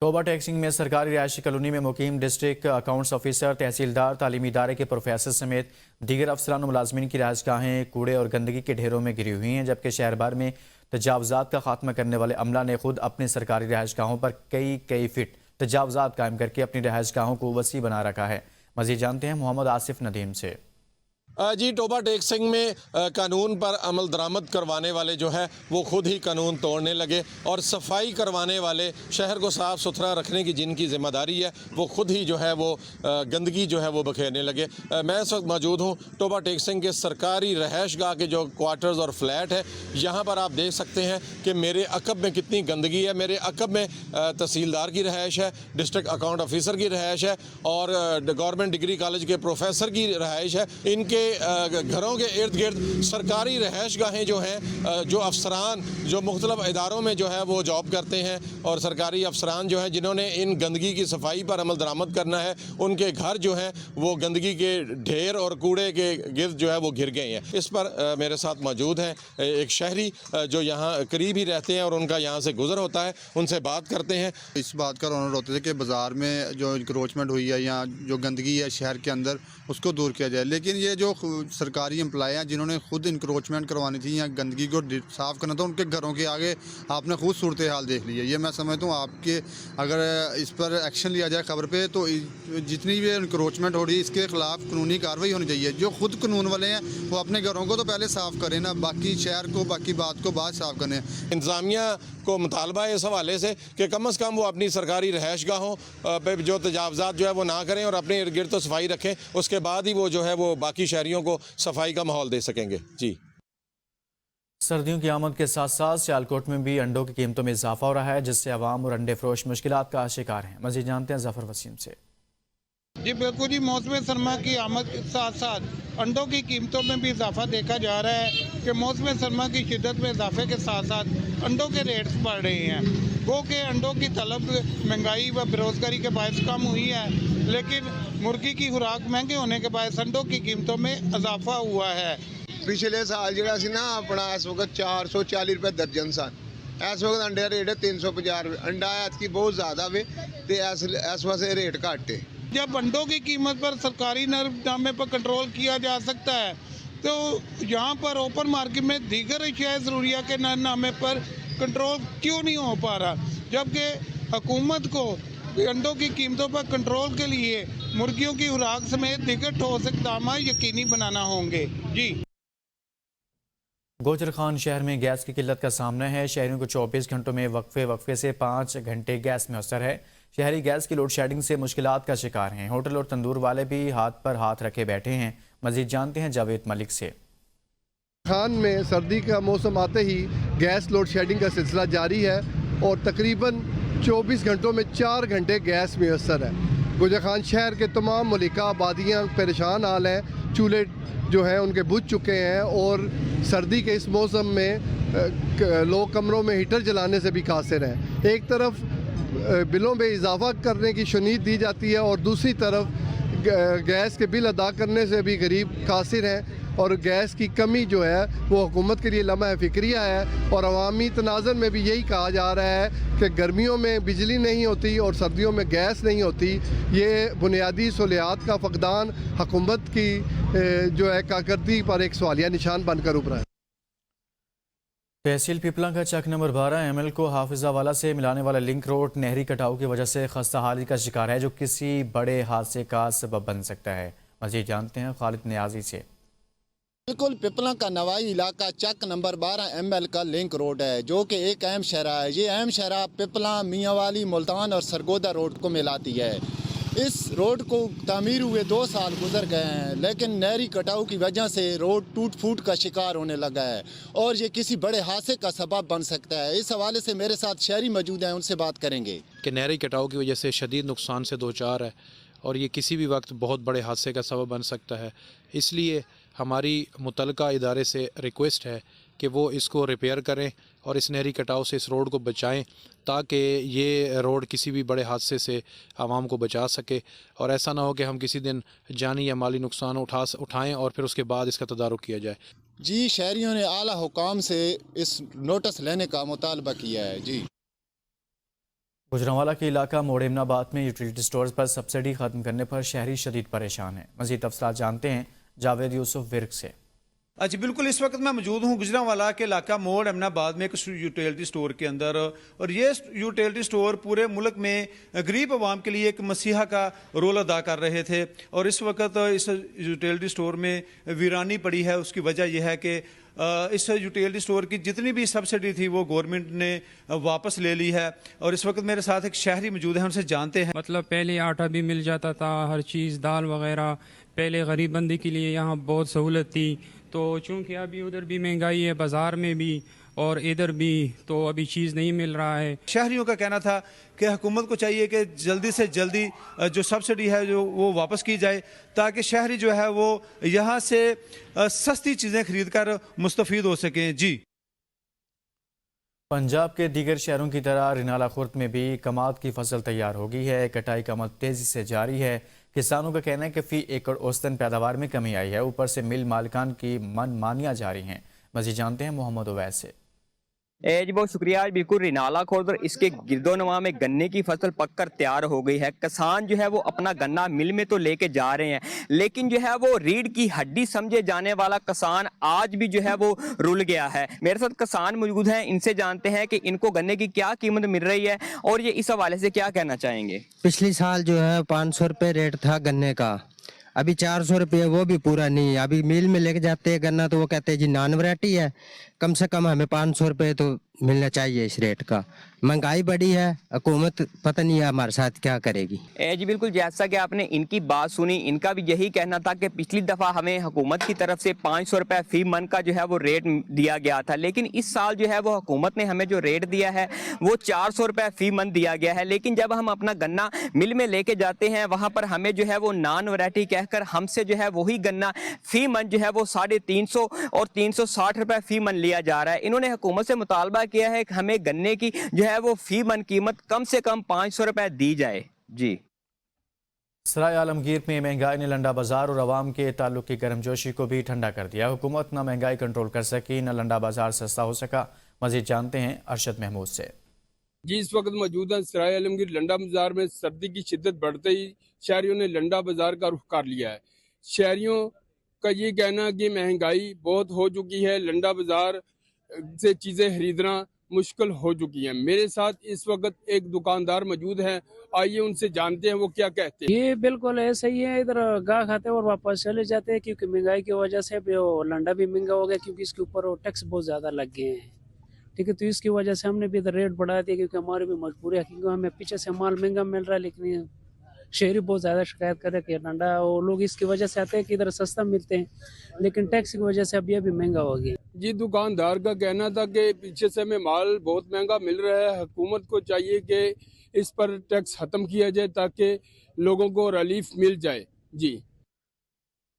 Toba टेक्सिंग में सरकारी रिहायशी कॉलोनी में मुकीम डिस्ट्रिक्ट अकाउंट्स ऑफिसर, तहसीलदार, तालीमी इदारे के प्रोफेसर समेत दीगर अफसरान और मुलाजमीन की रिहाइशगाहें कूड़े और गंदगी के ढेरों में घिरी हुई हैं, जबकि शहर भर में तजावजात का खात्मा करने वाले अमला ने खुद अपनी सरकारी रिहाइशगाहों पर कई फीट तजावजात कायम करके अपनी रिहाइशगाहों को वसी बना रखा है। मज़ीद जानते हैं मोहम्मद आसिफ नदीम से। जी, टोबा टेक्सिंग में कानून पर अमल दरामद करवाने वाले जो है वो खुद ही कानून तोड़ने लगे और सफाई करवाने वाले, शहर को साफ़ सुथरा रखने की जिनकी ज़िम्मेदारी है वो खुद ही जो है वो गंदगी जो है वो बखेरने लगे। मैं इस वक्त मौजूद हूँ टोबा टेक्सिंग के सरकारी रहायशगाह के जो क्वार्टर्स और फ्लैट है। यहाँ पर आप देख सकते हैं कि मेरे अकब में कितनी गंदगी है। मेरे अकब में तहसीलदार की रहायश है, डिस्ट्रिक्ट अकाउंट ऑफिसर की रहायश है और गवर्नमेंट डिग्री कॉलेज के प्रोफेसर की रहायश है। इनके घरों के इर्द गिर्द सरकारी रहायशगाहें जो हैं, जो अफसरान जो मुख्तलिफ इदारों में जो है वो जॉब करते हैं और सरकारी अफसरान जो हैं जिन्होंने इन गंदगी की सफाई पर अमल दरामद करना है, उनके घर जो हैं वो गंदगी के ढेर और कूड़े के गिर्द जो है वो घिर गए हैं। इस पर मेरे साथ मौजूद हैं एक शहरी जो यहाँ करीब ही रहते हैं और उनका यहाँ से गुजर होता है। उनसे बात करते हैं। इस बात का ऑनर होते थे कि बाज़ार में जो इंक्रोचमेंट हुई है या जो गंदगी है शहर के अंदर उसको दूर किया जाए, लेकिन ये जो सरकारी एम्प्लॉय हैं जिन्होंने खुद इंक्रोचमेंट करवानी थी या गंदगी को साफ़ करना था, उनके घरों के आगे आपने खुद सूरत हाल देख ली है। ये मैं समझता हूँ आपके अगर इस पर एक्शन लिया जाए खबर पे तो जितनी भी इंक्रोचमेंट हो रही है इसके खिलाफ कानूनी कार्रवाई होनी चाहिए। जो खुद कानून वाले हैं वो अपने घरों को तो पहले साफ़ करें ना, बाकी शहर को बाकी बात को बाद साफ़ करें। इंतज़ामिया को मुतालबा है इस हवाले से कि कम अज़ कम वो अपनी सरकारी रहायशगाहों पर जो तजावज़ात जो है वो ना करें और अपने इर्द गिर्द तो सफाई रखें, उसके बाद ही वो जो है वो बाकी शहरियों को सफाई का माहौल दे सकेंगे। जी, सर्दियों की आमद के साथ साथ सियालकोट में भी अंडों की कीमतों में इजाफा हो रहा है, जिससे अवाम और अंडे फरोश मुश्किलात का शिकार हैं। मज़ीद जानते हैं ज़फ़र वसीम से। जी बिल्कुल जी, मौसम सरमा की आमद के साथ साथ अंडों की कीमतों में भी इजाफा देखा जा रहा है कि मौसम सरमा की शिद्दत में इजाफे के साथ साथ अंडों के रेट्स बढ़ रहे हैं। वो कि अंडों की तलब महंगाई व बेरोज़गारी के बायस कम हुई है, लेकिन मुर्गी की खुराक महंगे होने के बायस अंडों की कीमतों में इजाफा हुआ है। पिछले साल जो अपना इस वक्त 440 रुपये दर्जन सन, इस वक्त अंडे का रेट है 350 रुपये। अंडा की बहुत ज़्यादा वे तो इस वास्ते रेट घट है। जब अंडों की कीमत पर सरकारी नरनामे पर कंट्रोल किया जा सकता है तो यहाँ पर ओपन मार्केट में दीगर अशिया ज़रूरिया के नरनामे पर कंट्रोल क्यों नहीं हो पा रहा, जबकि हुकूमत को अंडों की कीमतों पर कंट्रोल के लिए मुर्गियों की खुराक समेत दीगर ठोस इक़दाम यकीनी बनाना होंगे। जी, गोचर खान शहर में गैस की किल्लत का सामना है। शहरियों को 24 घंटों में वक्फे से 5 घंटे गैस मैसर है। शहरी गैस की लोड शेडिंग से मुश्किलात का शिकार हैं। होटल और तंदूर वाले भी हाथ पर हाथ रखे बैठे हैं। मजीद जानते हैं जावेद मलिक से। खान में सर्दी का मौसम आते ही गैस लोड शेडिंग का सिलसिला जारी है और तकरीबन 24 घंटों में 4 घंटे गैस मैसर है। गोचर खान शहर के तमाम मलिका आबादियाँ परेशान हाल हैं। चूल्हे जो हैं उनके बुझ चुके हैं और सर्दी के इस मौसम में लोग कमरों में हीटर जलाने से भी कासिर हैं। एक तरफ बिलों में इजाफा करने की शुनीद दी जाती है और दूसरी तरफ गैस के बिल अदा करने से भी गरीब कासिर हैं और गैस की कमी जो है वो हुकूमत के लिए लम्हा फ़िक्रिया है। और अवामी तनाज़ुर में भी यही कहा जा रहा है कि गर्मियों में बिजली नहीं होती और सर्दियों में गैस नहीं होती। ये बुनियादी सहूलियात का फ़क़दान हुकूमत की जो है कारकर्दगी पर एक सवालिया निशान बनकर उभरा है। तहसील पिपला का चक नंबर 12 ML को हाफिजावाला से मिलाने वाला लिंक रोड नहरी कटाव की वजह से खस्ता हाली का शिकार है, जो किसी बड़े हादसे का सबब बन सकता है। मज़ीद जानते हैं खालिद नियाजी से। बिल्कुल पिपला का नवाई इलाका चक नंबर 12 ML का लिंक रोड है, जो कि एक अहम शहरा है। ये अहम शहरा पिपला, मियांवाली, मुल्तान और सरगोदा रोड को मिलाती है। इस रोड को तामीर हुए 2 साल गुजर गए हैं, लेकिन नहरी कटाव की वजह से रोड टूट फूट का शिकार होने लगा है और ये किसी बड़े हादसे का सबब बन सकता है। इस हवाले से मेरे साथ शहरी मौजूद हैं, उनसे बात करेंगे कि नहरी कटाव की वजह से शदीद नुकसान से दो चार है और ये किसी भी वक्त बहुत बड़े हादसे का सबब बन सकता है। इसलिए हमारी मुतलका इदारे से रिक्वेस्ट है कि वो इसको रिपेयर करें और इस नहरी कटाव से इस रोड को बचाएं, ताकि ये रोड किसी भी बड़े हादसे से आवाम को बचा सके और ऐसा ना हो कि हम किसी दिन जानी या माली नुकसान उठाएं और फिर उसके बाद इसका तदारुक किया जाए। जी, शहरियों ने आला हुकाम से इस नोटिस लेने का मुतालबा किया है। जी, गुजरांवाला के इलाका मोड़ इमनाबाद में यूटिलिटी स्टोर्स पर सब्सिडी खत्म करने पर शहरी शदीद परेशान हैं। मजीद तफसीलात जानते हैं जावेद यूसुफ विर्क से। जी बिल्कुल, इस वक्त मैं मौजूद हूँ गुजरांवाला के इलाका मोड़ अमनाबाद में एक यूटिलिटी स्टोर के अंदर, और ये यूटिलिटी स्टोर पूरे मुल्क में गरीब आवाम के लिए एक मसीहा का रोल अदा कर रहे थे, और इस वक्त इस यूटिलिटी स्टोर में वीरानी पड़ी है। उसकी वजह यह है कि इस यूटिलिटी स्टोर की जितनी भी सब्सिडी थी वो गवर्नमेंट ने वापस ले ली है। और इस वक्त मेरे साथ एक शहरी मौजूद है, उनसे जानते हैं। मतलब पहले आटा भी मिल जाता था, हर चीज़ दाल वगैरह, पहले गरीब बंदी के लिए यहाँ बहुत सहूलत थी। तो चूँकि अभी उधर भी महंगाई है, बाज़ार में भी और इधर भी, तो अभी चीज़ नहीं मिल रहा है। शहरियों का कहना था कि हुकूमत को चाहिए कि जल्दी से जल्दी जो सब्सिडी है जो वो वापस की जाए, ताकि शहरी जो है वो यहाँ से सस्ती चीज़ें खरीद कर मुस्तफ़ीद हो सकें। जी, पंजाब के दीगर शहरों की तरह रिनाला खुर्द में भी कमाद की फसल तैयार हो गई है। कटाई का अमल तेज़ी से जारी है। किसानों का कहना है कि फ़ी एकड़ औसतन पैदावार में कमी आई है। ऊपर से मिल मालिकान की मनमानियाँ जारी हैं। मज़ीद जानते हैं मोहम्मद उवैस से। जी बहुत शुक्रिया। बिल्कुल रिनाला खुर्द और इसके गिरदोनवा में गन्ने की फसल पककर तैयार हो गई है। किसान जो है वो अपना गन्ना मिल में तो लेके जा रहे हैं, लेकिन जो है वो रीढ़ की हड्डी समझे जाने वाला किसान आज भी जो है वो रुल गया है। मेरे साथ किसान मौजूद हैं, इनसे जानते हैं कि इनको गन्ने की क्या कीमत मिल रही है और ये इस हवाले से क्या कहना चाहेंगे। पिछले साल जो है 500 रुपये रेट था गन्ने का, अभी 400 रुपये, वो भी पूरा नहीं है। अभी मिल में लेके जाते हैं गन्ना तो वो कहते हैं जी नॉन वैरायटी है, कम से कम हमें 500 रुपये तो मिलना चाहिए इस रेट का। महंगाई बढ़ी है, हुकूमत पता नहीं है हमारे साथ क्या करेगी। जी बिल्कुल, जैसा कि आपने इनकी बात सुनी, इनका भी यही कहना था कि पिछली दफ़ा हमें हुकूमत की तरफ से 500 रुपये फ़ी मन का जो है वो रेट दिया गया था, लेकिन इस साल जो है वो हुकूमत ने हमें जो रेट दिया है वो 400 रुपये फ़ी मन दिया गया है। लेकिन जब हम अपना गन्ना मिल में लेके जाते हैं वहाँ पर हमें जो है वो नॉन वैरायटी कहकर हमसे जो है वही गन्ना फ़ी मन जो है वो 350 और 360 रुपये फ़ी मन लिया जा रहा है। इन्होंने हुकूमत से मुतालबा किया है कि हमें गन्ने की जो है वो फ़ी मन कीमत कम से कम 500 रुपये दी जाए। जी, सराय आलमगीर में महंगाई ने लंडा बाजार और आवाम के ताल्लुक की गर्मजोशी को भी ठंडा कर दिया। हुकूमत न महंगाई कंट्रोल कर सकी, न लंडा बाजार सस्ता हो सका। मजीद जानते हैं अरशद महमूद से। जी, इस वक्त मौजूद है सराय आलमगीर लंडा बाजार में। सर्दी की शिद्दत बढ़ते ही शहरियों ने लंडा बाजार का रुख कर लिया है। शहरियों का ये कहना कि महंगाई बहुत हो चुकी है, लंडा बाजार से चीज़ें खरीदना मुश्किल हो चुकी हैं। मेरे साथ इस वक्त एक दुकानदार मौजूद हैं, आइए उनसे जानते हैं वो क्या कहते हैं। ये बिल्कुल ऐसा ही है, इधर गा खाते और वापस चले जाते हैं, क्योंकि महंगाई की वजह से भी वो लंडा भी महंगा हो गया, क्योंकि इसके ऊपर वो टैक्स बहुत ज़्यादा लग गए हैं। ठीक है, तो इसकी वजह से हमने भी इधर रेट बढ़ा दिया, क्योंकि हमारी भी मजबूरी है, क्योंकि हमें पीछे से माल महंगा मिल रहा है, लेकिन शहरी बहुत ज़्यादा शिकायत कर रहे हैं कि लंडा, वो लोग इसकी वजह से आते हैं कि इधर सस्ता मिलते हैं, लेकिन टैक्स की वजह से अब ये भी महंगा हो गया। जी, दुकानदार का कहना था कि पीछे से हमें माल बहुत महंगा मिल रहा है, हुकूमत को चाहिए कि इस पर टैक्स ख़त्म किया जाए ताकि लोगों को रिलीफ मिल जाए। जी,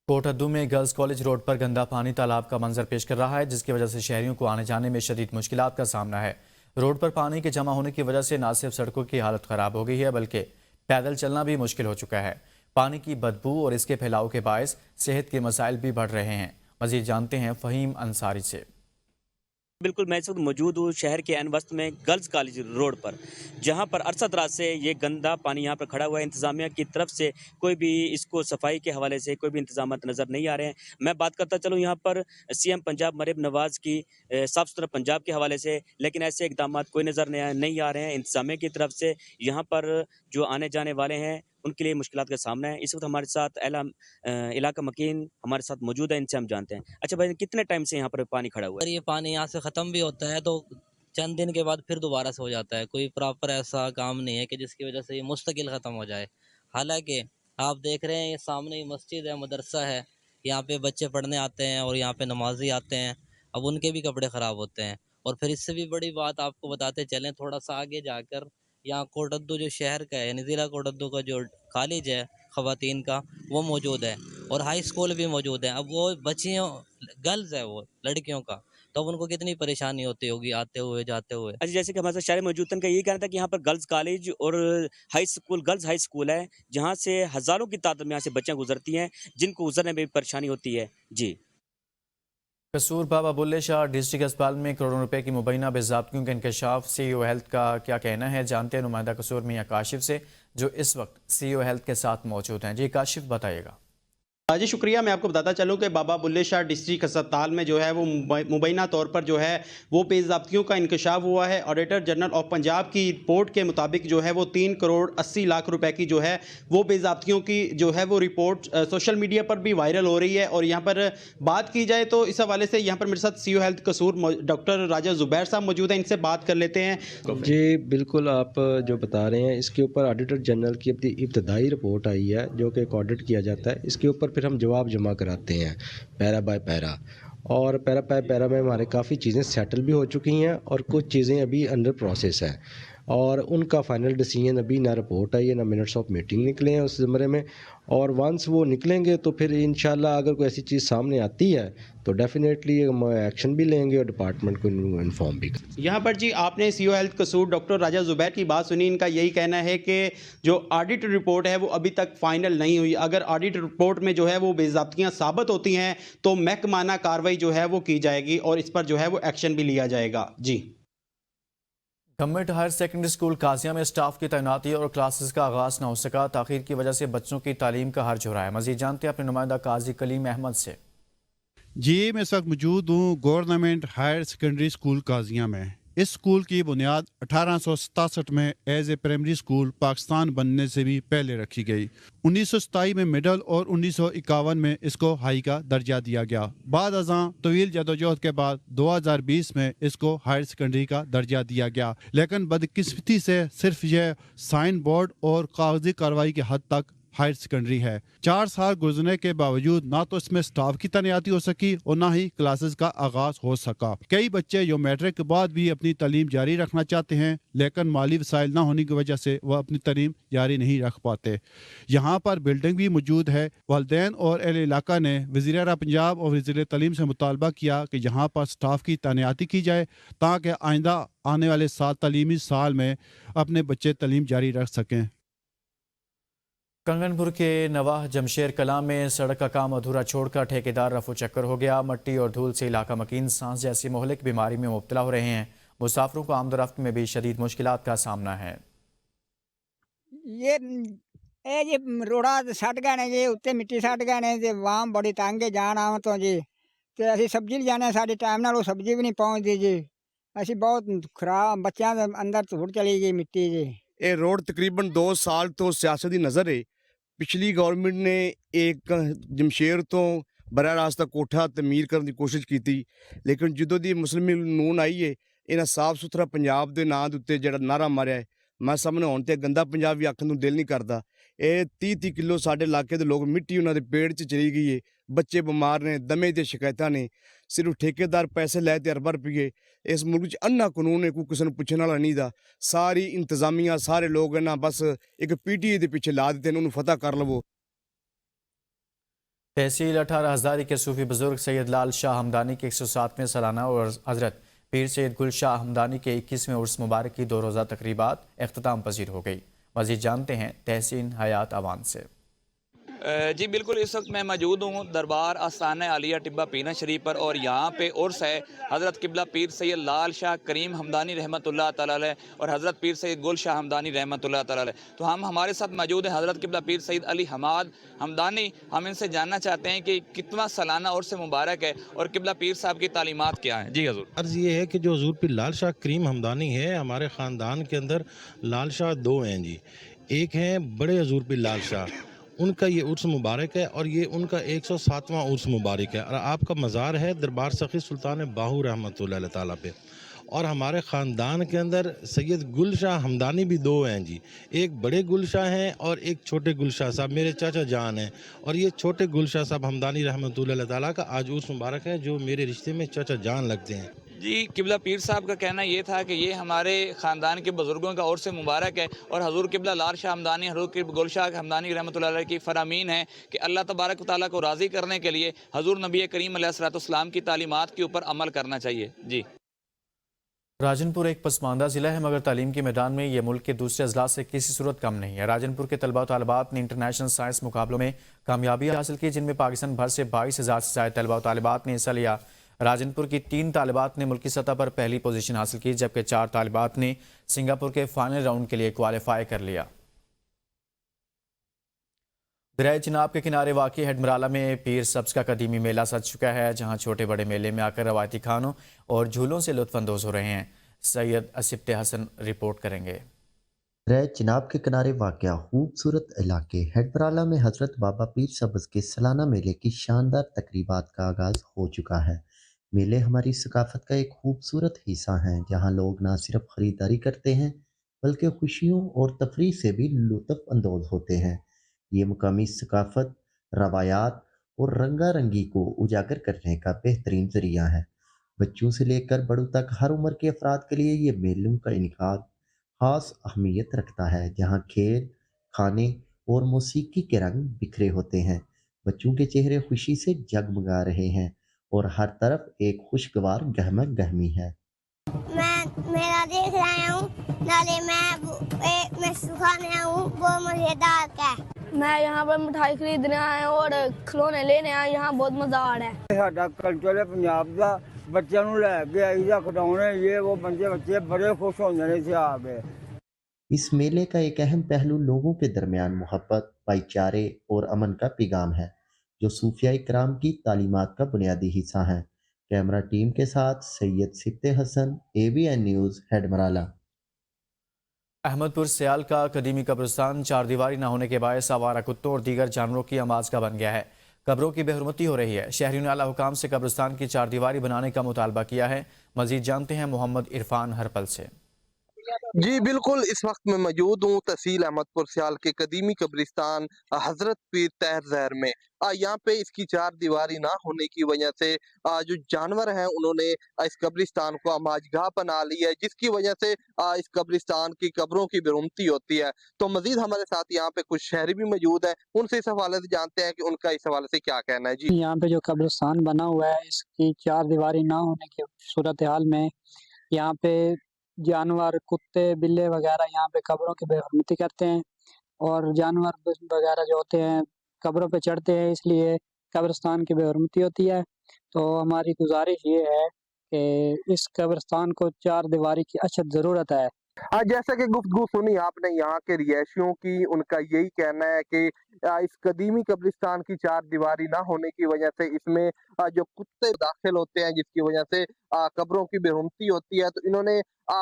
कोटहद्दू में गर्ल्स कॉलेज रोड पर गंदा पानी तालाब का मंजर पेश कर रहा है, जिसकी वजह से शहरियों को आने जाने में शदीद मुश्किलात का सामना है। रोड पर पानी के जमा होने की वजह से न सिर्फ सड़कों की हालत ख़राब हो गई है, बल्कि पैदल चलना भी मुश्किल हो चुका है। पानी की बदबू और इसके फैलाव के बायस सेहत के मसाइल भी बढ़ रहे हैं। मजीद जानते हैं फ़हीम अंसारी से। बिल्कुल, मैं इस वक्त मौजूद हूँ शहर के एन वस्त में गर्ल्स कॉलेज रोड पर, जहाँ पर अरसा दराज से ये गंदा पानी यहाँ पर खड़ा हुआ है। इंतज़ामिया की तरफ से कोई भी इसको सफाई के हवाले से कोई भी इंतजाम नज़र नहीं आ रहे हैं। मैं बात करता चलूँ यहाँ पर सीएम पंजाब मरीम नवाज़ की साफ़ सुथरा पंजाब के हवाले से, लेकिन ऐसे इकदाम कोई नज़र नहीं आ रहे हैं इंतजामिया की तरफ से। यहाँ पर जो आने जाने वाले हैं उनके लिए मुश्किलात का सामना है। इस वक्त हमारे साथ इलाका मकीन हमारे साथ मौजूद है, इनसे हम जानते हैं। अच्छा भाई, कितने टाइम से यहाँ पर पानी खड़ा हुआ है? ये पानी यहाँ से ख़त्म भी होता है तो चंद दिन के बाद फिर दोबारा से हो जाता है। कोई प्रॉपर ऐसा काम नहीं है कि जिसकी वजह से ये मुस्तकिल ख़त्म हो जाए। हालांकि आप देख रहे हैं ये सामने ही मस्जिद है, मदरसा है, यहाँ पे बच्चे पढ़ने आते हैं और यहाँ पे नमाजी आते हैं। अब उनके भी कपड़े ख़राब होते हैं। और फिर इससे भी बड़ी बात आपको बताते चलें, थोड़ा सा आगे जाकर यहाँ कोटहद्दू जो शहर का है, यानी ज़िला कोटहद्दू का जो कॉलेज है ख़वातीन का, वो मौजूद है और हाई स्कूल भी मौजूद है। अब वो बच्चियों गर्ल्स है, वो लड़कियों का, तो अब उनको कितनी परेशानी होती होगी आते हुए जाते हुए। अच्छा, जैसे कि हमारे साथ शहर मौजूद थे, उनका यही कहना था कि यहाँ पर गर्ल्स कॉलेज और high school, girls high school है, जहाँ से हज़ारों की तादाद में यहाँ से बच्चियाँ गुजरती हैं, जिनको गुजरने में भी परेशानी होती है। जी, कसूर बाबा बुल्ले शाह डिस्ट्रिक्ट अस्पताल में करोड़ों रुपए की मुबैना बेज़ाब्तियों का इंकशाफ। सीईओ हेल्थ का क्या कहना है, जानते हैं नुमाइंदा कसूर मियां काशिफ से, जो इस वक्त सीईओ हेल्थ के साथ मौजूद हैं। जी काशिफ, बताइएगा। जी शुक्रिया। मैं आपको बताता चलूं कि बाबा बुल्ले शाह डिस्ट्रिक्ट अस्पताल में जो है वो मुबैना तौर पर जो है वो बेज़ाब्तियों का इंकशाफ हुआ है। ऑडिटर जनरल ऑफ पंजाब की रिपोर्ट के मुताबिक जो है वो 3 करोड़ 80 लाख रुपए की जो है वो बेज़ाब्तियों की जो है वो रिपोर्ट सोशल मीडिया पर भी वायरल हो रही है। और यहाँ पर बात की जाए तो इस हवाले से यहाँ पर मेरे साथ सीईओ हेल्थ कसूर डॉक्टर राजा जुबैर साहब मौजूद हैं, इनसे बात कर लेते हैं। जी बिल्कुल, आप जो बता रहे हैं इसके ऊपर ऑडिटर जनरल की अपनी इब्तदाई रिपोर्ट आई है जो कि एक ऑडिट किया जाता है। इसके ऊपर फिर हम जवाब जमा कराते हैं पैरा बाय पैरा, और पैरा बाय पैरा में हमारे काफ़ी चीज़ें सेटल भी हो चुकी हैं और कुछ चीज़ें अभी अंडर प्रोसेस हैं, और उनका फाइनल डिसीजन अभी ना रिपोर्ट आई है ना मिनट्स ऑफ मीटिंग निकले हैं उस ज़मरे में। और वंस वो निकलेंगे तो फिर इंशाल्लाह अगर कोई ऐसी चीज़ सामने आती है तो डेफिनेटली हम एक्शन भी लेंगे और डिपार्टमेंट को इन्फॉर्म भी। यहाँ पर जी आपने सीईओ हेल्थ कसूर डॉक्टर राजा जुबैर की बात सुनी। इनका यही कहना है कि जो ऑडिट रिपोर्ट है वो अभी तक फाइनल नहीं हुई। अगर ऑडिट रिपोर्ट में जो है वो बेज़ाब्तियाँ साबित होती हैं तो महकमाना कार्रवाई जो है वो की जाएगी और इस पर जो है वो एक्शन भी लिया जाएगा। जी government higher secondary school Kajia में स्टाफ की तैनाती और क्लासेस का आगाज न हो सका। ताखीर की वजह से बच्चों की तालीम का हर्ज हो रहा है। मजीद जानते हैं अपने नुमाइंदा काजी कलीम अहमद से। जी मैं इस वक्त मौजूद हूँ government higher secondary school Kajia में। इस स्कूल की बुनियाद 1867 में as a primary school Pakistan बनने से भी पहले रखी गई। 1927 में मिडल और 1951 में इसको हाई का दर्जा दिया गया। बाद अज़ां तवील जदोजहद के बाद 2020 में इसको हायर सेकेंडरी का दर्जा दिया गया, लेकिन बदकिस्मती से सिर्फ यह साइन बोर्ड और कागजी कार्रवाई के हद तक हायर सेकेंडरी है। 4 साल गुजरने के बावजूद ना तो इसमें स्टाफ की तैनाती हो सकी और ना ही क्लासेस का आगाज हो सका। कई बच्चे जो मैट्रिक के बाद भी अपनी तालीम जारी रखना चाहते हैं, लेकिन माली वसाइल ना होने की वजह से वह अपनी तालीम जारी नहीं रख पाते। यहाँ पर बिल्डिंग भी मौजूद है। वालिदैन और अहले इलाका ने वज़ीर आला पंजाब और वज़ीर तालीम से मुतालबा किया कि यहाँ पर स्टाफ की तैनाती की जाए ताकि आइंदा आने वाले 7 तालीमी साल में अपने बच्चे तालीम जारी रख सकें। कंगनपुर के नवाह जमशेर कलां में सड़क का काम अधूरा छोड़कर ठेकेदार रफू चक्कर हो गया। मट्टी और धूल से इलाका मकीन सांस जैसी मोहलिक बीमारी में मुब्तला हो रहे हैं। मुसाफिरों को आमदरफ्त में भी शदीद मुश्किलात का सामना है। ये रोड़ा सट गए ने जी, उत्ते मिट्टी सट गए ने जी, वाम बड़ी तंग जान आव तो जी, ते असी सब्जी जाने साडे टाइम नाल वो सब्जी भी नहीं पहुंचती जी। असी बहुत खराब बच्चों के अंदर धूड़ चली गई मिट्टी जी। ये रोड तकरीबन 2 साल तो सियासत की नज़र है। पिछली गवर्नमेंट ने एक जमशेर तो बराह रास्ता कोठा तमीर करने की कोशिश की थी, लेकिन ਜਦੋਂ ਦੀ मुस्लिम नून आई है इन्हें साफ सुथरा पंजाब के नाम के उत्ते ਜਿਹੜਾ नारा मारिया है, मैं सामने होने ते गंदा पंजाब भी आखन ਨੂੰ दिल नहीं करता। ਇਹ 30 किलो साढ़े इलाके के लोग मिट्टी उन्होंने पेड़ च चली गई है। बच्चे बीमार ने, दमे की शिकायत ने, सिर्फ ठेकेदार पैसे लै ते अरबा रुपये। इस मुल्क च अन्ना कानून है, कोई किसी को पूछने वाला नहीं दा। सारी इंतजामिया सारे लोग ना बस एक PTA के पीछे ला देते हैं, उन्होंने फतह कर लवो। तहसील 18 हज़ारी के सूफी बुजुर्ग सैयद लाल शाह हमदानी के 107वें सालाना और हज़रत पीर सैयद गुल शाह हमदानी के 21वें उर्स मुबारक की 2 रोज़ा तकरीबात अख्ताम पजीर हो गई। मज़ीद जानते हैं तहसीन हयात अवान से। जी बिल्कुल, इस वक्त मैं मौजूद हूँ दरबार आस्थाना आलिया टिब्बा पीना शरीफ पर, और यहाँ पे उर्स है हज़रत किबला पीर सैयद लाल शाह करीम हमदानी रहमतुल्लाह तआला अलैह और हज़रत पीर सैयद गुल शाह हमदानी रहमतुल्लाह तआला अलैह। तो हमारे साथ मौजूद है हज़रत किबला पीर सैयद अली हमाद हमदानी। हम इनसे जानना चाहते हैं कि कितना सालाना उर्स मुबारक है और किबला पीर साहब की तालीमात क्या हैं। जी हजूर। अर्ज़ ये है कि जो हजूर पीर लाल शाह करीम हमदानी है, हमारे ख़ानदान के अंदर लाल शाह 2 हैं जी। एक हैं बड़े हजूर पीर लाल शाह, उनका ये उर्स मुबारक है और ये उनका 107वां उर्स मुबारक है। और आपका मज़ार है दरबार सखी सुल्तान बाहू रहमतुल्लाह ताला पे। और हमारे ख़ानदान के अंदर सैयद गुल शाह हमदानी भी 2 हैं जी। एक बड़े गुल शाह हैं और एक छोटे गुल शाह साहब मेरे चाचा जान हैं। और ये छोटे गुल शाह साहब हमदानी रहमतुल्लाह ताला का आज उर्स मुबारक है, जो मेरे रिश्ते में चाचा जान लगते हैं। जी किबला पीर साहब का कहना ये था कि ये हमारे ख़ानदान के बुज़ुर्गों का उर्स मुबारक है और हज़ूर किबला लाल शाह हमदानी हज़ूर गुल शाह हमदानी रहमतुल्लाह अलैह की फ़रामीन है कि अल्लाह तबारक व तआला को राज़ी करने के लिए हज़ूर नबी करीम अलैहिस्सलाम की तालीमात के ऊपर अमल करना चाहिए। जी राजनपुर एक पसमानदा ज़िला है, मगर तालीम के मैदान में ये मुल्क के दूसरे अजला से किसी सूरत कम नहीं है। राजनपुर के तलबा तालिबात ने इंटरनेशनल साइंस मुकाबलों में कामयाबी हासिल की, जिनमें पाकिस्तान भर से 22,000 से ज़्यादा तलबा तालिबात ने हिस्सा लिया। राजनपुर की 3 तालिबात ने मुल्की सतह पर पहली पोजीशन हासिल की, जबकि 4 तालिबात ने सिंगापुर के फाइनल राउंड के लिए क्वालिफाई कर लिया। दरिया चिनाब के किनारे वाक़ई हेडमराला में पीर सब्ज़ का कदीमी मेला सज चुका है, जहां छोटे बड़े मेले में आकर रवायती खानों और झूलों से लुत्फ़ अंदोज़ हो रहे हैं। सैयद असिफ्त हसन रिपोर्ट करेंगे। दरिया चिनाब के किनारे वाक़या खूबसूरत इलाके हेडमराला में हज़रत बाबा पीर सब्ज़ के सालाना मेले की शानदार तकरीबात का आगाज़ हो चुका है। मेले हमारी सकाफ़त का एक खूबसूरत हिस्सा हैं, जहां लोग न सिर्फ ख़रीदारी करते हैं बल्कि खुशियों और तफरीह से भी लुत्फ़ अंदोज़ होते हैं। ये मुकामी सकाफ़त, रवायात और रंगारंगी को उजागर करने का बेहतरीन ज़रिया है। बच्चों से लेकर बड़ों तक हर उम्र के अफराद के लिए ये मेलों का इनेकाद ख़ास अहमियत रखता है, जहाँ खेल, खाने और मौसीकी के रंग बिखरे होते हैं। बच्चों के चेहरे खुशी से जगमगा रहे हैं और हर तरफ एक खुशगवार गहमा गहमी है। मैं मेला देख रहा हूँ, नाले मैं सुखाने आया हूँ, वो मज़ेदार है। मैं यहाँ पर मिठाई खरीदने आया हूँ और खिलौने लेने आया, यहाँ बहुत मज़ा आ रहा है। साडा कल्चर है पंजाब का, बच्चों को लैके आईदा खिडौने, ये वो बच्चे बड़े खुश होंगे ने इत्थे आके। इस मेले का एक अहम पहलू लोगों के दरमियान मोहब्बत, भाईचारे और अमन का पैगाम है, जो सूफिया इकराम की तालीमात का बुनियादी हिस्सा है। कैमरा टीम के साथ सैयद सिफ्ते हसन, ABN न्यूज़, हेडमराला। अहमदपुर सियाल का कदीमी कब्रिस्तान चारदीवारी न होने के बायस आवारा कुत्तों और दीगर जानवरों की आमाज का बन गया है। कब्रों की बेहुरमती हो रही है। शहरियों ने आला हुकाम से कब्रिस्तान की चारदीवारी बनाने का मुतालबा किया है। मजीद जानते हैं मोहम्मद इरफान हरपल से। जी बिल्कुल, इस वक्त मैं मौजूद हूँ तहसील अहमदपुर सियाल के कदीमी कब्रिस्तान हजरत पीर तहर ज़हर में। यहाँ पे इसकी चार दीवारी ना होने की वजह से जो जानवर हैं उन्होंने इस कब्रिस्तान को आमाजगाह बना ली है, जिसकी वजह से इस कब्रिस्तान की कब्रों की बेरुमती होती है। तो मजीद हमारे साथ यहाँ पे कुछ शहरी भी मौजूद है, उनसे इस हवाले से जानते हैं कि उनका इस हवाले से क्या कहना है। जी, यहाँ पे जो कब्रिस्तान बना हुआ है, इसकी चार दीवारी ना होने की सूरत हाल में यहाँ पे जानवर, कुत्ते, बिल्ले वगैरह यहाँ पे कब्रों की बेहुरमती करते हैं और जानवर वगैरह जो होते हैं कब्रों पे चढ़ते हैं, इसलिए कब्रिस्तान की बेहुरमती होती है। तो हमारी गुजारिश ये है कि इस कब्रिस्तान को चार दीवारी की अशद ज़रूरत है। जैसा कि गुफ्तगू सुनी आपने यहाँ के रिहायशियों की, उनका यही कहना है कि इस कदीमी कब्रिस्तान की चार दीवारी ना होने की वजह से इसमें जो कुत्ते दाखिल होते हैं, जिसकी वजह से कब्रों की बेहुरमती होती है। तो इन्होंने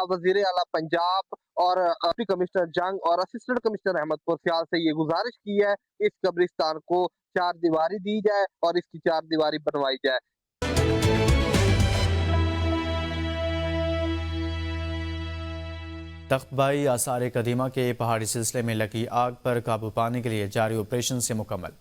वज़ीर आला पंजाब और डिप्टी कमिश्नर जंग और असिस्टेंट कमिश्नर अहमदपुर सियाल से ये गुजारिश की है इस कब्रिस्तान को चार दीवारी दी जाए और इसकी चार दीवारी बनवाई जाए। तख्तबाई आसार कदीमा के पहाड़ी सिलसिले में लगी आग पर काबू पाने के लिए जारी ऑपरेशन से मुकम्मल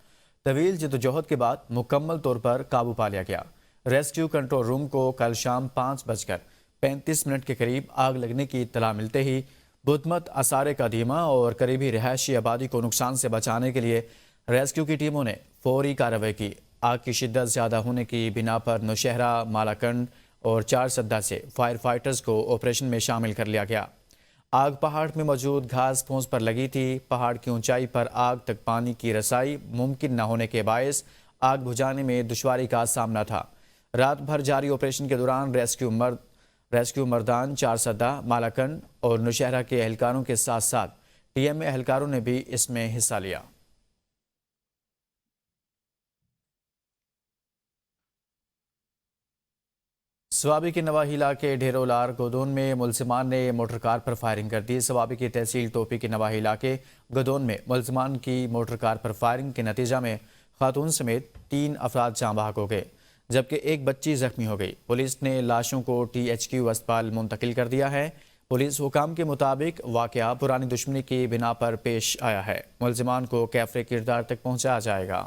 तवील जदोजहद के बाद मुकम्मल तौर पर काबू पा लिया गया। रेस्क्यू कंट्रोल रूम को कल शाम 5:35 के करीब आग लगने की इत्तला मिलते ही बुधमत आसार कदीमा और करीबी रिहायशी आबादी को नुकसान से बचाने के लिए रेस्क्यू की टीमों ने फौरी कार्रवाई की। आग की शिद्दत ज़्यादा होने की बिना पर नौशहरा, मालाकंड और 4 सद्दा से फायर फाइटर्स को ऑपरेशन में शामिल कर लिया गया। आग पहाड़ में मौजूद घास फूस पर लगी थी। पहाड़ की ऊंचाई पर आग तक पानी की रसाई मुमकिन न होने के बायस आग बुझाने में दुश्वारी का सामना था। रात भर जारी ऑपरेशन के दौरान रेस्क्यू मर्दान, 4 सद्दा, मालाकंड और नौशहरा के एहलकारों के साथ साथ TMA एहलकारों ने भी इसमें हिस्सा लिया। सवाबी के नवाही इलाके ढेरोलार गोदोन में मुलजिमान ने मोटर कार पर फायरिंग कर दी। सवाबी की तहसील टोपी के नवाही इलाके गोदोन में मुलजिमान की मोटर कार पर फायरिंग के नतीजा में खातून समेत 3 अफराद जाँ बहक हो गए, जबकि एक बच्ची जख्मी हो गई। पुलिस ने लाशों को THQ अस्पताल मुंतकिल कर दिया है। पुलिस हुकाम के मुताबिक वाकया पुरानी दुश्मनी की बिना पर पेश आया है। मुलजिमान को कैफरे किरदार तक पहुँचाया जाएगा।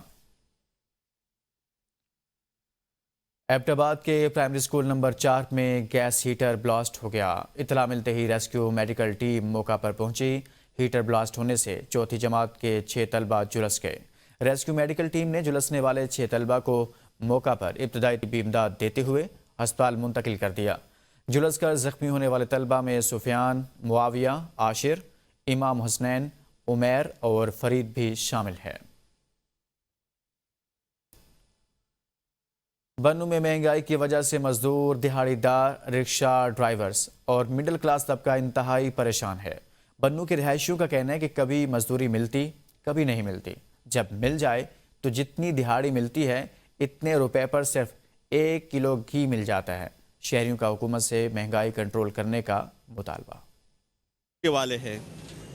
एबटाबाद के प्राइमरी स्कूल नंबर 4 में गैस हीटर ब्लास्ट हो गया। इतला मिलते ही रेस्क्यू मेडिकल टीम मौका पर पहुंची। हीटर ब्लास्ट होने से चौथी जमात के 6 तलबा झुलस गए। रेस्क्यू मेडिकल टीम ने झुलसने वाले 6 तलबा को मौका पर इब्तदाई तिब्बी इमदाद देते हुए अस्पताल मुंतकिल कर दिया। झुलस कर जख्मी होने वाले तलबा में सुफियान, मुआविया, आशिर, इमाम हुसनैन, उमैर और फरीद भी शामिल हैं। बन्नू में महंगाई की वजह से मजदूर, दिहाड़ीदार, रिक्शा ड्राइवर्स और मिडिल क्लास तबका इंतहाई परेशान है। बन्नू के रिहायशियों का कहना है कि कभी मजदूरी मिलती, कभी नहीं मिलती। जब मिल जाए तो जितनी दिहाड़ी मिलती है इतने रुपए पर सिर्फ 1 किलो घी मिल जाता है। शहरियों का हुकूमत से महंगाई कंट्रोल करने का मुतालबा। वाले हैं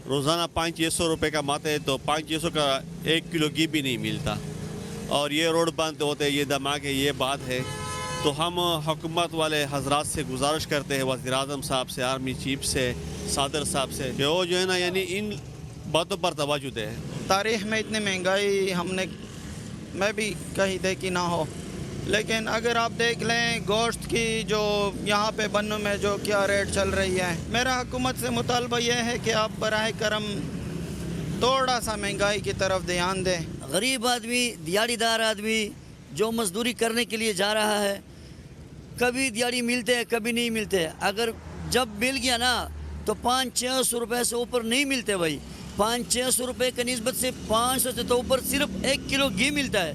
रोज़ाना 500-600 रुपये का माते तो 500 का 1 किलो घी भी नहीं मिलता, और ये रोड बंद होते, ये धमाके, ये बात है। तो हम हुकूमत वाले हजरात से गुजारिश करते हैं, वज़ीर-ए-आज़म साहब से, आर्मी चीफ से, सदर साहब से, कि वो जो है ना यानी इन बातों पर तवज्जो दें। तारीख़ में इतनी महंगाई हमने मैं भी कहीं देखी ना हो, लेकिन अगर आप देख लें गोश्त की जो यहाँ पे बन्नू में जो क्या रेट चल रही है, मेरा हुकूमत से मुतालबा यह है कि आप बराह करम थोड़ा सा महंगाई की तरफ ध्यान दें। गरीब आदमी, दिहाड़ीदार आदमी जो मजदूरी करने के लिए जा रहा है, कभी दिहाड़ी मिलते हैं, कभी नहीं मिलते। अगर जब मिल गया ना तो 500-600 रुपये से ऊपर नहीं मिलते भाई। 500-600 रुपये की निस्बत से 500 से तो ऊपर सिर्फ 1 किलो घी मिलता है।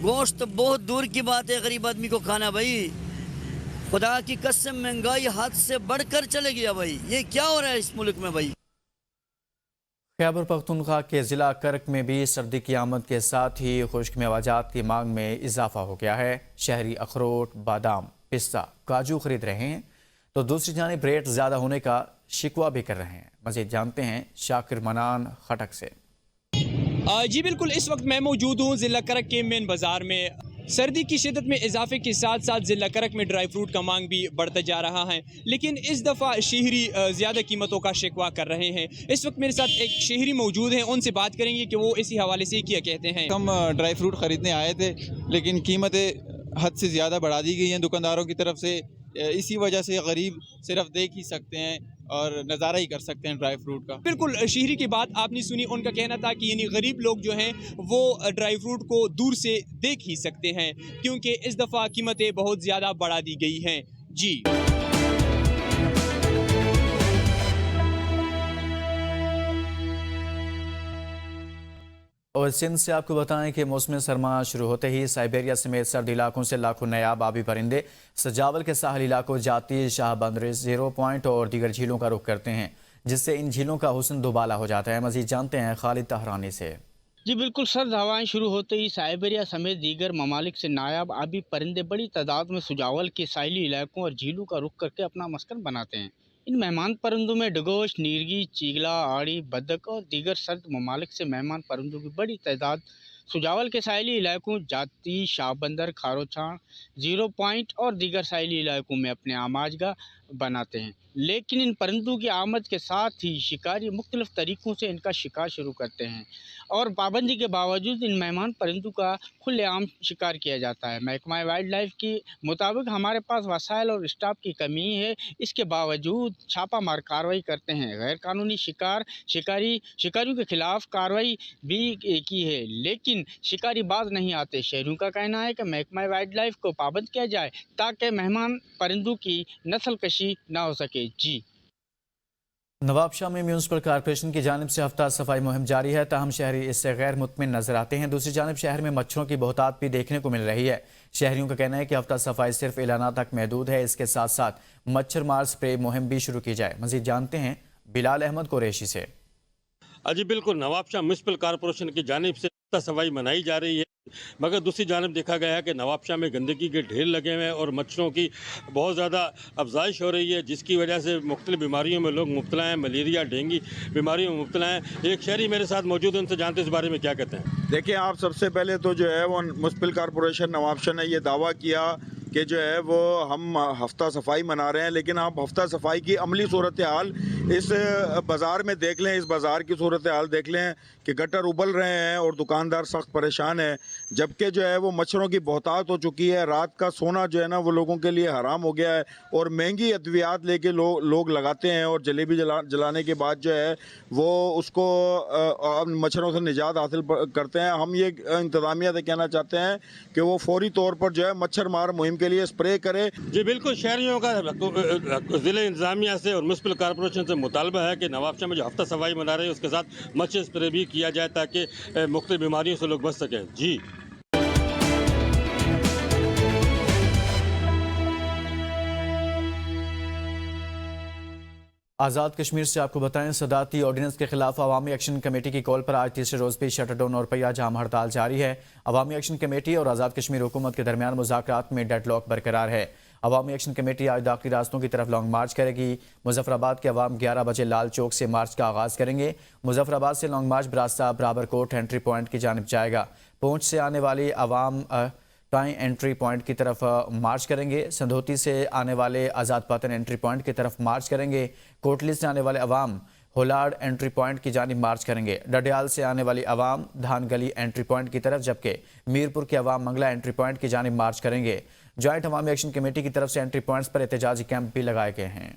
गोश्त बहुत दूर की बात है गरीब आदमी को खाना भाई। खुदा की कसम महंगाई हाथ से बढ़कर चले गया भाई। ये क्या हो रहा है इस मुल्क में भाई। खैबर पख्तूनख्वा के ज़िला करक में भी सर्दी की आमद के साथ ही खुश्क मेवाजात की मांग में इजाफा हो गया है। शहरी अखरोट, बादाम, पिस्ता, काजू खरीद रहे हैं तो दूसरी जानिब रेट ज़्यादा होने का शिकवा भी कर रहे हैं। मज़ीद जानते हैं शाकिर मनान खटक से। जी बिल्कुल, इस वक्त मैं मौजूद हूँ ज़िला करक के मेन बाज़ार में। सर्दी की शिद्दत में इजाफे के साथ साथ ज़िला करक में ड्राई फ्रूट का मांग भी बढ़ता जा रहा है, लेकिन इस दफ़ा शहरी ज़्यादा कीमतों का शिकवा कर रहे हैं। इस वक्त मेरे साथ एक शहरी मौजूद हैं, उनसे बात करेंगे कि वो इसी हवाले से क्या कहते हैं। हम ड्राई फ्रूट ख़रीदने आए थे, लेकिन कीमतें हद से ज़्यादा बढ़ा दी गई हैं दुकानदारों की तरफ से। इसी वजह से गरीब सिर्फ देख ही सकते हैं और नज़ारा ही कर सकते हैं ड्राई फ्रूट का। बिल्कुल, शहरी की बात आपने सुनी। उनका कहना था कि यानी गरीब लोग जो हैं वो ड्राई फ्रूट को दूर से देख ही सकते हैं, क्योंकि इस दफ़ा कीमतें बहुत ज़्यादा बढ़ा दी गई हैं। जी और सिंध से आपको बताएं कि मौसम सरमा शुरू होते ही साइबेरिया समेत सर्द इलाकों से लाखों नायाब आबी परिंदे सजावल के साहल इलाकों जाती, शाह बंदर, 0 पॉइंट और दीगर झीलों का रुख करते हैं, जिससे इन झीलों का हुस्न दुबाला हो जाता है। मजीद जानते हैं खालिद तहरानी से। जी बिल्कुल, सर्द हवाएं शुरू होते ही साइबेरिया समेत दीगर ममालिक से नायाब आबी परिंदे बड़ी तादाद में सुजावल के साहिली इलाकों और झीलों का रुख करके अपना मस्कन बनाते हैं। इन मेहमान परिंदों में डगोश, नीरगी, चीगला, आड़ी, बदक और दीगर सर्द ममालिक से मेहमान परिंदों की बड़ी तादाद सुजावल के साहिली इलाकों जाती, शाह बंदर, खारोछाण, 0 पॉइंट और दीगर साहिली इलाकों में अपने आमाजगाह बनाते हैं। लेकिन इन परिंदों की आमद के साथ ही शिकारी मुख्तलिफ तरीक़ों से इनका शिकार शुरू करते हैं और पाबंदी के बावजूद इन मेहमान परिंदों का खुलेआम शिकार किया जाता है। महकमा वाइल्ड लाइफ के मुताबिक हमारे पास वसाइल और स्टाफ की कमी है, इसके बावजूद छापा मार कार्रवाई करते हैं। गैर कानूनी शिकारियों के खिलाफ कार्रवाई भी की है, लेकिन शिकारी बाज नहीं आते। शहरियों का कहना है कि महकमा वाइल्ड लाइफ को पाबंद किया जाए ताकि मेहमान परिंदों की नस्ल कशी ना हो सके। जी नवाबशाह में म्यूनसिपल कॉर्पोरेशन की जानिब से हफ्ता सफाई मुहिम जारी है, ताहम शहरी इससे गैर मुतमिन नजर आते हैं। दूसरी जानिब शहर में मच्छरों की बहुतात भी देखने को मिल रही है। शहरियों का कहना है कि हफ्ता सफाई सिर्फ ऐलाना तक महदूद है, इसके साथ साथ मच्छर मार स्प्रे मुहिम भी शुरू की जाए। मजीद जानते हैं बिलाल अहमद कुरैशी से। जी बिल्कुल, नवाबशाह म्यूनसिपल कॉर्पोरेशन की जानिब से हफ्ता सफाई मनाई जा रही है, मगर दूसरी जानिब देखा गया है कि नवाबशाह में गंदगी के ढेर लगे हुए हैं और मच्छरों की बहुत ज़्यादा अफजाइश हो रही है, जिसकी वजह से मुख्तलिफ बीमारियों में लोग मुब्तला हैं, मलेरिया, डेंगू बीमारियों में मुब्तला हैं। एक शहरी मेरे साथ मौजूद है, उनसे जानते हैं इस बारे में क्या कहते हैं। देखिए, आप सबसे पहले तो जो है वो म्यूनसिपल कॉर्पोरेशन नवाबशाह ने ये दावा किया कि जो है वो हम हफ्ता सफाई मना रहे हैं, लेकिन आप हफ्ता सफाई की अमली सूरत हाल इस बाज़ार में देख लें, इस बाज़ार की सूरत हाल देख लें कि गटर उबल रहे हैं और दुकानदार सख्त परेशान है, जबकि जो है वो मच्छरों की बहुतात हो चुकी है। रात का सोना जो है ना वो लोगों के लिए हराम हो गया है और महंगी अद्वियात लेके लोग लगाते हैं और जलेबी जलाने के बाद जो है वो उसको मच्छरों से निजात हासिल करते हैं। हम ये इंतज़ामिया से कहना चाहते हैं कि वो फौरी तौर पर जो है मच्छर मार मुहिम के लिए स्प्रे करे। जी बिल्कुल, शहरियों का ज़िले इंतज़ामिया से और म्यूनसिपल कॉर्पोरेशन से मुतालबा है कि नवाबशाह में जो हफ्ता सफाई मना रहे हैं उसके साथ मच्छर स्प्रे भी किया जाए ताकि मुख्तलिफ बीमारियों से लोग बच सकें। जी आज़ाद कश्मीर से आपको बताएं, सदाती ऑर्डिनेंस के खिलाफ अवामी एक्शन कमेटी की कॉल पर आज तीसरे रोज़ भी शटर डाउन और पहिया जाम हड़ताल जारी है। अवामी एक्शन कमेटी और आज़ाद कश्मीर हुकूमत के दरमियान मुज़ाकरात में डेडलॉक बरकरार है। अवामी एक्शन कमेटी आज दाखिली रास्तों की तरफ लॉन्ग मार्च करेगी। मुजफ्फराबाद के अवाम 11 बजे लाल चौक से मार्च का आगाज़ करेंगे। मुजफ्फराबाद से लॉन्ग मार्च बरास्ता बराबरकोट एंट्री पॉइंट की जानिब जाएगा। पूंछ से आने वाली अवाम टाई एंट्री पॉइंट की तरफ मार्च करेंगे। संधोती से आने वाले आज़ाद पतन एंट्री पॉइंट की तरफ मार्च करेंगे। कोटली से आने वाले अवाम होलाड एंट्री पॉइंट की जानिब मार्च करेंगे। डडियाल से आने वाली अवाम धान गली एंट्री पॉइंट की तरफ, जबकि मीरपुर के अवाम मंगला एंट्री पॉइंट की जानिब मार्च करेंगे। जॉइंट अवामी एक्शन कमेटी की तरफ से एंट्री पॉइंट्स पर एहतजाजी कैंप भी लगाए गए हैं।